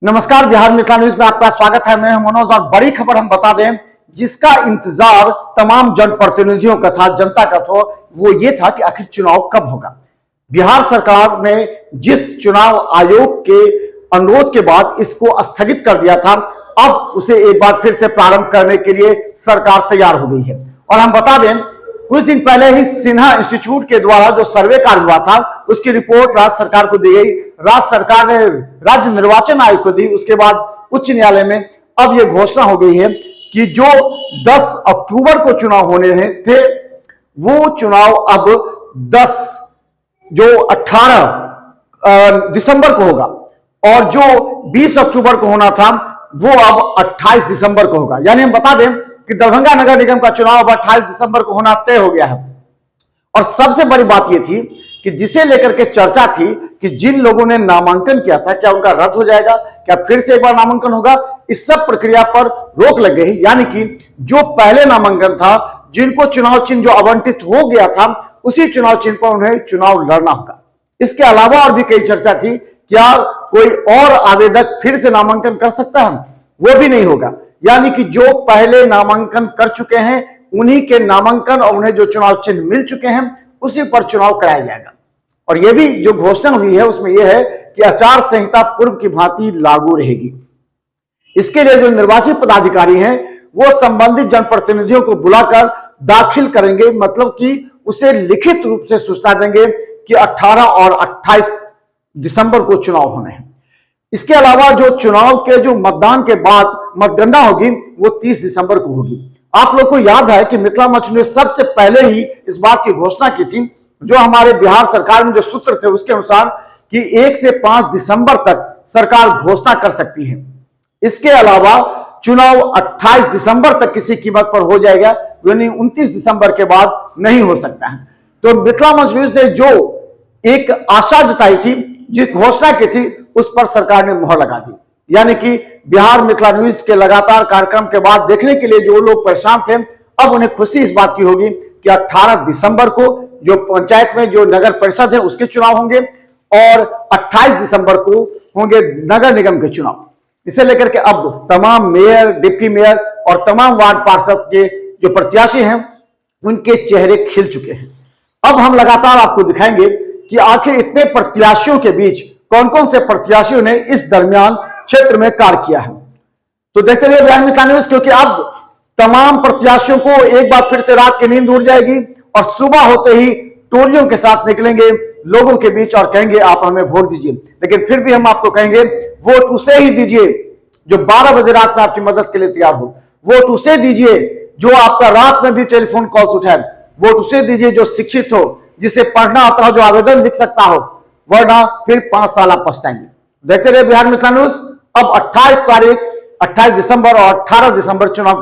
नमस्कार, बिहार मिथिला न्यूज में आपका स्वागत है। मैं मनोज और बड़ी खबर हम बता दें जिसका इंतजार तमाम जनप्रतिनिधियों का था, जनता का था, वो ये था कि आखिर चुनाव कब होगा। बिहार सरकार ने जिस चुनाव आयोग के अनुरोध के बाद इसको स्थगित कर दिया था, अब उसे एक बार फिर से प्रारंभ करने के लिए सरकार तैयार हो गई है। और हम बता दें कुछ दिन पहले ही सिन्हा इंस्टीट्यूट के द्वारा जो सर्वे कार्य हुआ था उसकी रिपोर्ट राज्य सरकार को दी गई। राज्य सरकार ने राज्य निर्वाचन आयोग को दी, उसके बाद उच्च न्यायालय में अब यह घोषणा हो गई है कि जो 10 अक्टूबर को चुनाव होने थे वो चुनाव अब 18 दिसंबर को होगा और जो 20 अक्टूबर को होना था वो अब 28 दिसंबर को होगा। यानी हम बता दें कि दरभंगा नगर निगम का चुनाव अब 28 दिसंबर को होना तय हो गया है। और सबसे बड़ी बात यह थी कि जिसे लेकर के चर्चा थी कि जिन लोगों ने नामांकन किया था क्या उनका रद्द हो जाएगा, क्या फिर से एक बार नामांकन होगा, इस सब प्रक्रिया पर रोक लग गई। यानी कि जो पहले नामांकन था, जिनको चुनाव चिन्ह जो आवंटित हो गया था उसी चुनाव चिन्ह पर उन्हें चुनाव लड़ना होगा। इसके अलावा और भी कई चर्चा थी, क्या कोई और आवेदक फिर से नामांकन कर सकता है, वो भी नहीं होगा। यानी कि जो पहले नामांकन कर चुके हैं उन्हीं के नामांकन और उन्हें जो चुनाव चिन्ह मिल चुके हैं उसी पर चुनाव कराया जाएगा। और यह भी जो घोषणा हुई है उसमें यह है कि आचार संहिता पूर्व की भांति लागू रहेगी। इसके लिए जो निर्वाचित पदाधिकारी हैं वो संबंधित जनप्रतिनिधियों को बुलाकर दाखिल करेंगे, मतलब कि उसे लिखित रूप से सूचना देंगे कि 18 और 28 दिसंबर को चुनाव होने हैं। इसके अलावा जो चुनाव के जो मतदान के बाद मतगणना होगी वो 30 दिसंबर को होगी। आप लोग को याद है कि मिथिला मंच ने सबसे पहले ही इस बात की घोषणा की थी, जो हमारे बिहार सरकार में जो सूत्र थे उसके अनुसार कि 1 से 5 दिसंबर तक सरकार घोषणा कर सकती है। इसके अलावा चुनाव 28 दिसंबर तक किसी कीमत पर हो जाएगा, यानी 29 दिसंबर के बाद नहीं हो सकता है। तो मिथिला मंच न्यूज ने जो एक आशा जताई थी, जिस घोषणा की थी, उस पर सरकार ने मोहर लगा दी। यानी कि बिहार मिथिला न्यूज के लगातार कार्यक्रम के बाद देखने के लिए जो लोग परेशान थे, अब उन्हें खुशी इस बात की होगी कि 18 दिसंबर को जो पंचायत में जो नगर परिषद है उसके चुनाव होंगे और 28 दिसंबर को होंगे नगर निगम के चुनाव। इसे लेकर के अब तमाम मेयर, डिप्टी मेयर और तमाम वार्ड पार्षद के जो प्रत्याशी हैं उनके चेहरे खिल चुके हैं। अब हम लगातार आपको दिखाएंगे कि आखिर इतने प्रत्याशियों के बीच कौन कौन से प्रत्याशियों ने इस दरमियान क्षेत्र में कार्य किया है। तो देखते रहिए बिहार मिथिला न्यूज, क्योंकि अब तमाम प्रत्याशियों को एक बार फिर से रात की नींद उड़ जाएगी और सुबह होते ही टोलियों के साथ निकलेंगे लोगों के बीच और कहेंगे आप हमें वोट दीजिए। लेकिन फिर भी हम आपको कहेंगे वोट उसे ही दीजिए जो 12 बजे रात में आपकी मदद के लिए तैयार हो। वोट उसे दीजिए जो आपका रात में भी टेलीफोन कॉल्स उठाए। वोट उसे दीजिए जो शिक्षित हो, जिसे पढ़ना आता हो, जो आवेदन लिख सकता हो, वरना फिर 5 साल आप पछताएंगे। देखते रहे बिहार मिथिला न्यूज। अब 28 दिसंबर और 18 दिसंबर चुनाव